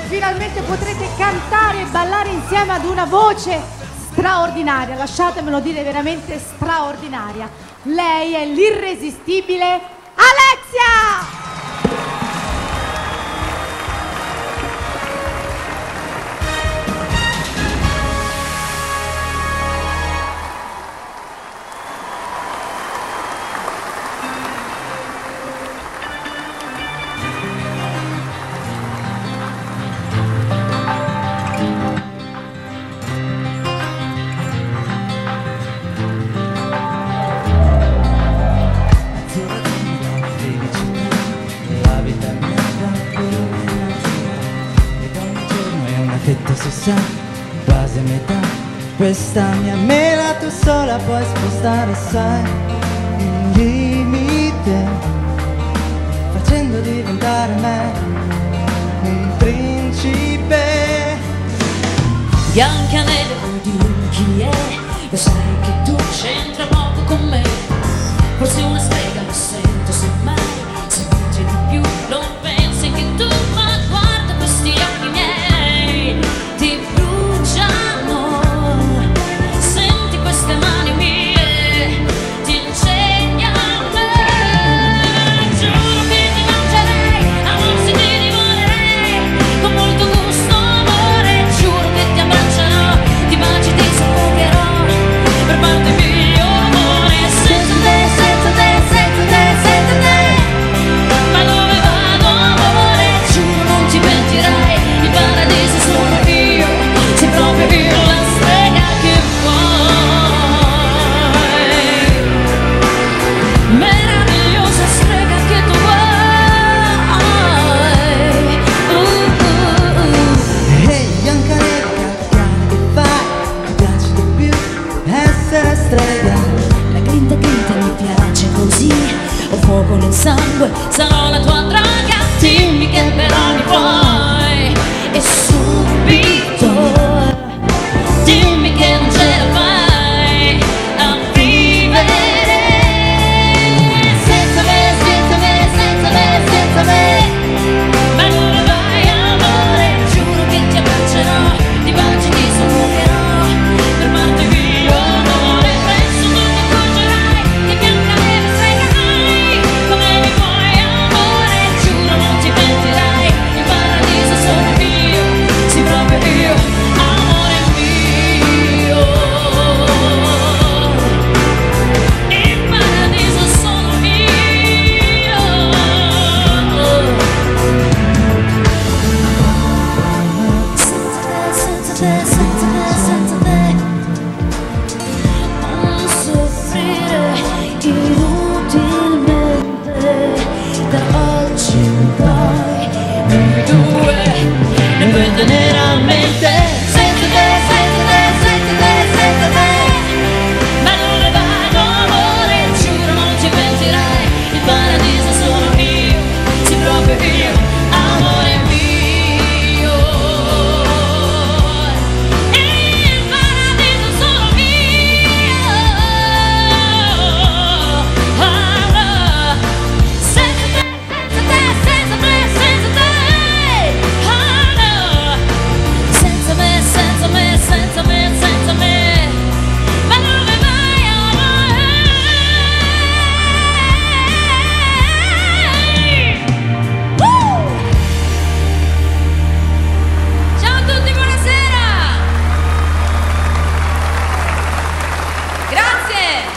finalmente potrete cantare e ballare insieme ad una voce straordinaria, lasciatemelo dire, veramente straordinaria. Lei è l'irresistibile Alexia! Quasi metà, questa mia mela tu sola puoi spostare, sai, il limite, facendo diventare me un principe. Biancaneve, di chi è? Lo sai che tu c'entra poco con me. Forse una strega, lo sento semmai. Se vince di più lo pensi che tu, ma guarda questi occhi miei, ti bruciano. Senti queste mani mie, ti insegnano. Giuro che ti mangerei, amore, ti divorerei, con molto gusto, amore. Giuro che ti abbraccerò, ti baci, ti soffocherò, per parte mio amore. Senza te, senza te, senza te, senza te. Ma dove vado, amore? Giuro non ti pentirai, il paradiso sono io, sei proprio io la strega che vuoi. Meravigliosa strega che tu vuoi. Ehi, Biancaneve, che fai? Mi piace di più essere strega. La grinta mi piace così, ho fuoco nel sangue, sarò la tua draga. Dimmi che però mi puoi, e subito dimmi che non ce la fai a vivere senza me, senza me, senza me, senza me. Ma dove vai, amore? Giuro che ti abbraccerò, ti baci, ti soffocherò, per parte mio amore. Presto tu ti accorgerai che Biancaneve sarai come mi vuoi, amore. Giuro non ti pentirai, il paradiso sono io, sì proprio io, amore mio. Il paradiso sono io. Senza te, senza te, senza te, non soffrire inutilmente. Da oggi in poi noi due ne puoi tenere a mente. Senza te, senza te, senza te, senza te. Ma dove vado, amore? Giuro non ci pentirai, il paradiso sono io, sì proprio io, amore mio. Il paradiso sono io. Senza te, senza te, senza te, senza me, senza me, senza me, senza me. Ma dove vai, amore? Ciao a tutti, buonasera. Grazie.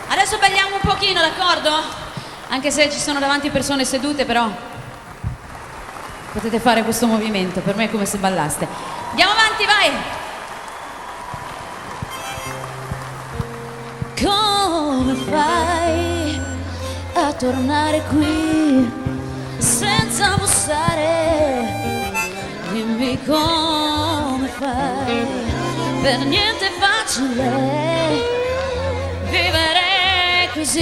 Adesso balliamo un pochino, d'accordo? Anche se ci sono davanti persone sedute, però potete fare questo movimento, per me è come se ballaste. Andiamo avanti, vai! Come fai a tornare qui senza bussare? Dimmi come fai, per niente è facile vivere così.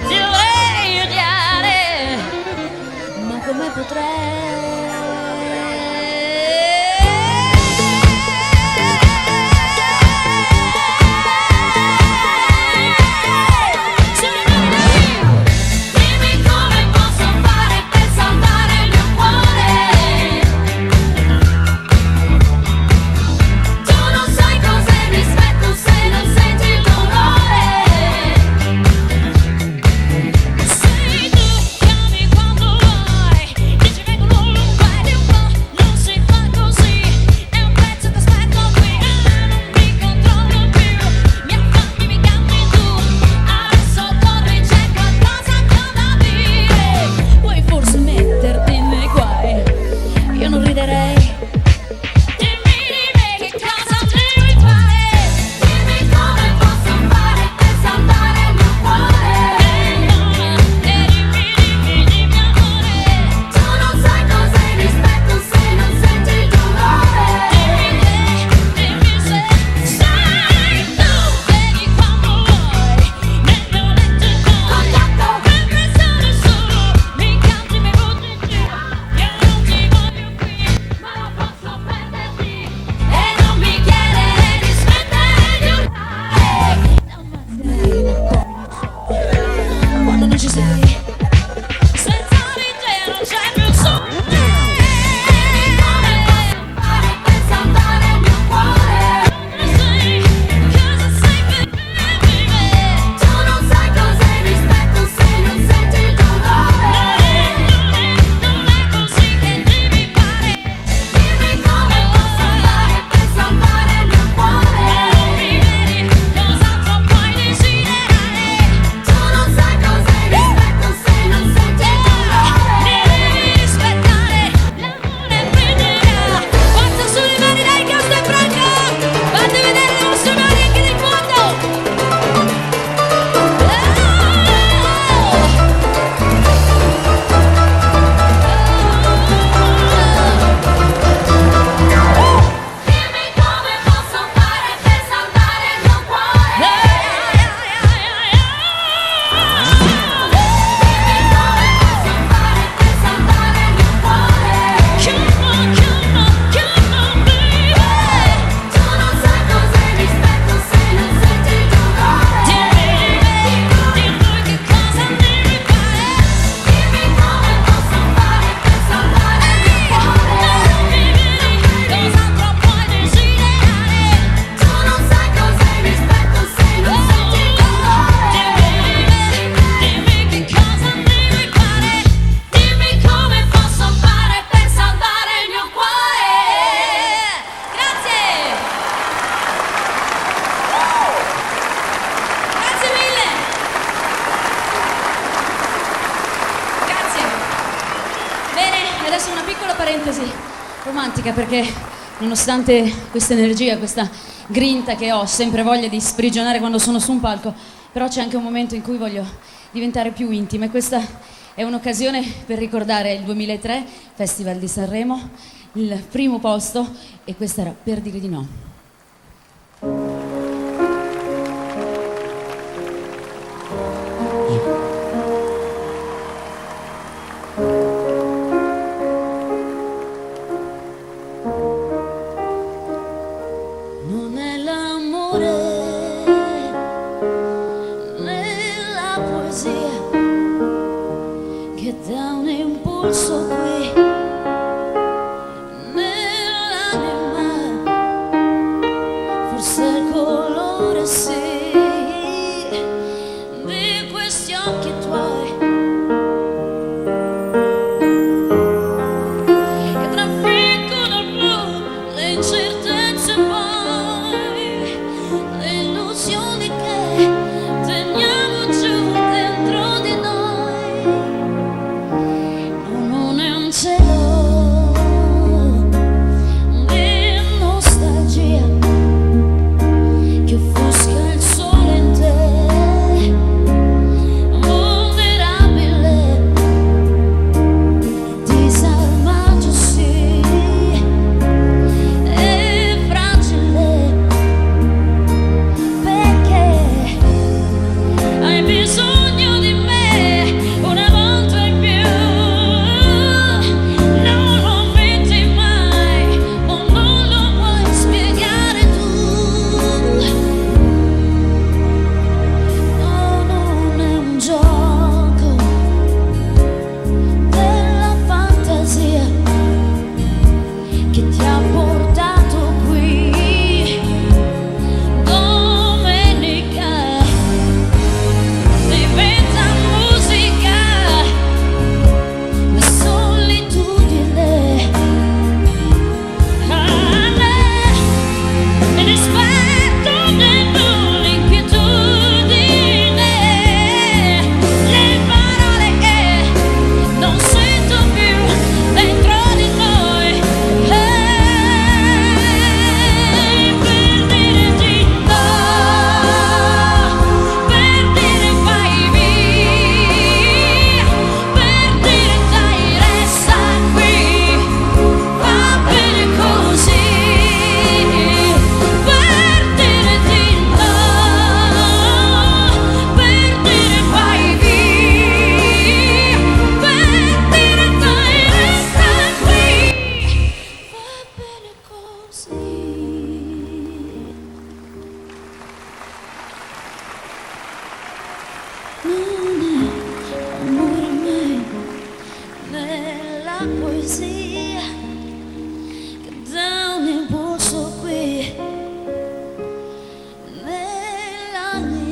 Ti vorrei odiare, ma come potrei? parentesi romantica perché nonostante questa energia, questa grinta che ho, sempre voglia di sprigionare quando sono su un palco, però c'è anche un momento in cui voglio diventare più intima e questa è un'occasione per ricordare il 2003 Festival di Sanremo, il primo posto, e questa era Per dire di no. Non è l'amore nella poesia che dà un impulso qui nell'anima, forse il colore sì di questi occhi tuoi che trafiggono il blu, le incertezze poi, le illusioni che teniamo giù dentro di noi. No, non è un cielo di nostalgia che offusca il sole in te, vulnerabile, disarmato sì, e fragile, perché hai bisogno di me una volta in più. Non lo ammetti mai o non lo puoi spiegare tu. No, non è un gioco della fantasia che ti ha portato qui. Domenica diventa musica, la solitudine, e rispetto dell'inquietudine, le parole che non sento più dentro di noi. Per dire di no, per dire vai via, per dire dai resta qui, va bene così. Per dire di no, per dire vai via, per dire dai resta qui, va bene così. Non è amore mai nella poesia che dà un impulso qui nell'anima.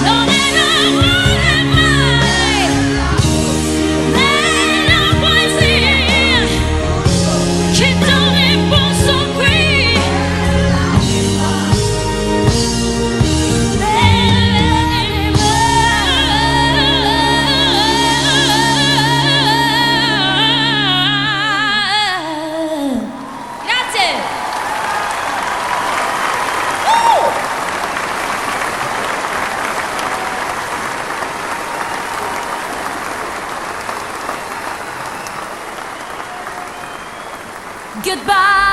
Non è l'amore mai nella poesia che dà un impulso qui nell'anima. Grazie. Goodbye.